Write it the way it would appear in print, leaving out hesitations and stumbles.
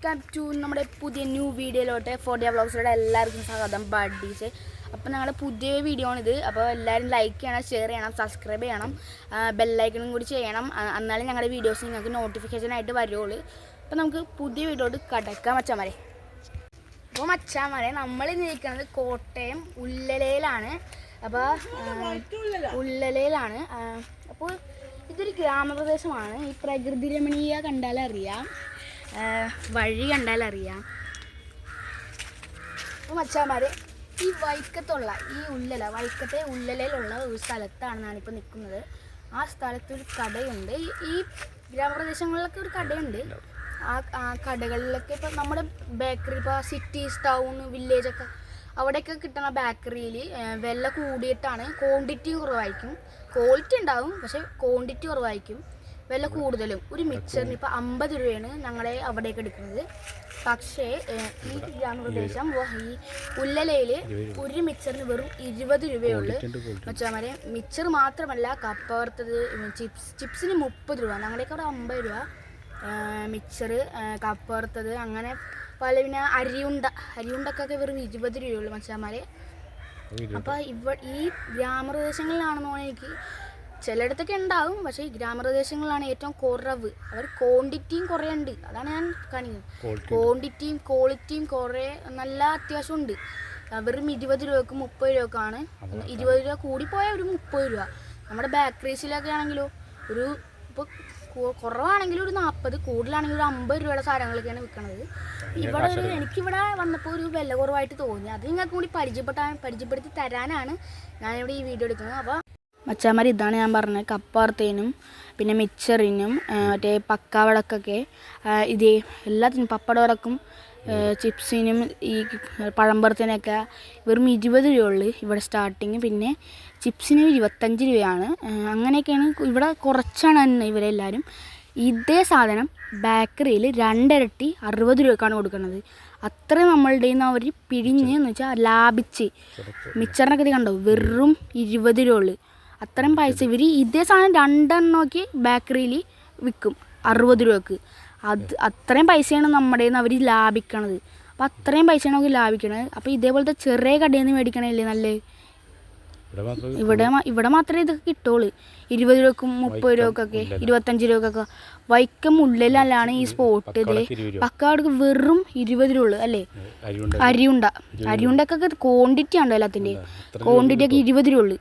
Welcome to നമ്മുടെ പുതിയ new വീഡിയോയിലോട്ട് ഫോർഡിയ വ്ളോഗ്സിലൂടെ എല്ലാവർക്കും സ്വാഗതം ബഡ്ഡീസ്. അപ്പോൾ ഞങ്ങളുടെ പുതിയ വീഡിയോ ആണിത്. അപ്പോൾ എല്ലാവരും ലൈക്ക് ചെയ്യണം, ഷെയർ ചെയ്യണം, സബ്സ്ക്രൈബ് ചെയ്യണം, ബെല്ലൈക്കണും കൂടി ചെയ്യണം. എന്നാലും ഞങ്ങളുടെ വീഡിയോസ് നിങ്ങൾക്ക് നോട്ടിഫിക്കേഷനായിട്ട് വരുള്ളൂ. അപ്പോൾ നമുക്ക് പുതിയ വീഡിയോട്ട് കടക്കാം മച്ചാമാരെ. അപ്പോൾ മച്ചാമാരെ നമ്മൾ നിൽക്കുന്നത് കോട്ടയം ഉല്ലലയിലാണ്. ഉല്ലലയിലാണ്. അപ്പോൾ ഇതൊരു ഗ്രാമപ്രദേശമാണ്. ഈ പ്രകൃതി രമണീയ കണ്ടാലറിയാം, വഴി കണ്ടാലറിയാം. അപ്പോൾ മച്ചാമാരെ, ഈ വൈക്കത്തുള്ള ഈ വൈക്കത്തെ ഉല്ലലയിലുള്ള ഒരു സ്ഥലത്താണ് ഞാനിപ്പോൾ നിൽക്കുന്നത്. ആ സ്ഥലത്തൊരു കടയുണ്ട്. ഈ ഗ്രാമപ്രദേശങ്ങളിലൊക്കെ ഒരു കടയുണ്ട്. ആ കടകളിലൊക്കെ ഇപ്പോൾ നമ്മുടെ ബേക്കറി, ഇപ്പോൾ സിറ്റീസ്, ടൗൺ, വില്ലേജൊക്കെ അവിടെയൊക്കെ കിട്ടുന്ന ബേക്കറിയിൽ വില കൂടിയിട്ടാണ്. ക്വാണ്ടിറ്റി കുറവായിരിക്കും, ക്വാളിറ്റി ഉണ്ടാവും, പക്ഷേ ക്വാണ്ടിറ്റി കുറവായിരിക്കും, വില കൂടുതലും. ഒരു മിക്സറിന് ഇപ്പോൾ 50 രൂപയാണ് ഞങ്ങളെ അവിടേക്ക് എടുക്കുന്നത്. പക്ഷേ ഈ ഗ്രാമപ്രദേശം ഈ ഉല്ലലയിൽ ഒരു മിക്സറിന് വെറും 20 രൂപയുള്ളൂ മച്ചാമാരെ. മിക്സർ മാത്രമല്ല, കപ്പ വറുത്തത്, ചിപ്സിന് 30 രൂപ, ഞങ്ങളുടെയൊക്കെ അവിടെ 50 രൂപ. മിക്സർ, കപ്പ വറുത്തത്, അങ്ങനെ പല, പിന്നെ അരിയുണ്ടക്കൊക്കെ വെറും 20 രൂപയുള്ളൂ മച്ചാമാരെ. അപ്പോൾ ഈ ഗ്രാമപ്രദേശങ്ങളിലാണെന്ന് പറഞ്ഞാൽ എനിക്ക് ചിലയിടത്തൊക്കെ ഉണ്ടാവും, പക്ഷേ ഈ ഗ്രാമപ്രദേശങ്ങളിലാണ് ഏറ്റവും കുറവ്. അവർ ക്വാണ്ടിറ്റിയും കുറേ ഉണ്ട്, അതാണ് ഞാൻ കാണിക്കുന്നത്. ക്വാണ്ടിറ്റിയും ക്വാളിറ്റിയും കുറേ നല്ല അത്യാവശ്യമുണ്ട്. വെറും 20 രൂപക്ക് 30 രൂപക്കാണ്. 20 രൂപ കൂടിപ്പോയാൽ ഒരു 30 രൂപ. നമ്മുടെ ബേക്കറീസിലൊക്കെ ആണെങ്കിലോ ഒരു ഇപ്പോൾ കുറവാണെങ്കിൽ ഒരു 40, കൂടുതലാണെങ്കിൽ ഒരു 50 രൂപയുടെ സാധനങ്ങളൊക്കെയാണ് വിൽക്കുന്നത്. ഇവിടെ എനിക്കിവിടെ വന്നപ്പോൾ ഒരു വില കുറവായിട്ട് തോന്നി. അത് നിങ്ങൾക്ക് കൂടി പരിചയപ്പെടുത്തി തരാനാണ് ഞാനിവിടെ ഈ വീഡിയോ എടുക്കുന്നത്. അപ്പോൾ മച്ചാമാർ, ഇതാണ് ഞാൻ പറഞ്ഞത്. കപ്പ വറുത്തതിനും പിന്നെ മിക്സറിനും മറ്റേ പക്കാവടക്കൊക്കെ ഇതേ എല്ലാത്തിനും, പപ്പടവടക്കും ചിപ്സിനും ഈ പഴം വറുത്തതിനൊക്കെ വെറും 20 രൂപയുള്ളൂ ഇവിടെ സ്റ്റാർട്ടിങ്. പിന്നെ ചിപ്സിന് 25 രൂപയാണ്. അങ്ങനെയൊക്കെയാണ് ഇവിടെ. കുറച്ചാണ് തന്നെ ഇവരെല്ലാവരും. ഇതേ സാധനം ബേക്കറിയിൽ 2 ഇരട്ടി 60 രൂപക്കാണ് കൊടുക്കുന്നത്. അത്ര നമ്മളുടെ നിന്ന് അവർ പിഴിഞ്ഞ് എന്ന് വെച്ചാൽ ലാഭിച്ച്. മിക്സറിനൊക്കെ ഇത് കണ്ടോ, വെറും 20 രൂപ ഉള്ളു. അത്രയും പൈസ ഇവർ ഇതേ സാധനം 2 എണ്ണമൊക്കെ ബേക്കറിയിൽ വിൽക്കും 60 രൂപക്ക്. അത്രയും പൈസയാണ് നമ്മുടെ നിന്ന് അവർ ലാഭിക്കണത്. അപ്പോൾ അത്രയും പൈസയാണ് നമുക്ക് ലാഭിക്കണത്. അപ്പോൾ ഇതേപോലത്തെ ചെറിയ കടയിൽ നിന്ന് മേടിക്കണല്ലേ നല്ലത്. ഇവിടെ മാത്രമേ ഇതൊക്കെ കിട്ടുള്ളൂ. 20 രൂപക്കും 30 രൂപക്കൊക്കെ, 25 രൂപക്കൊക്കെ. വൈക്കം ഉള്ളിലാണ് ഈ സ്പോട്ട്. ഇത് പക്കാവടക്ക് വെറും 20 രൂപ ഉള്ളു അല്ലേ. അരിയുണ്ടക്കൊക്കെ ക്വാണ്ടിറ്റി ഉണ്ടോ എല്ലാത്തിൻ്റെയും. ക്വാണ്ടിറ്റി ഒക്കെ 20 രൂപ ഉള്ളു.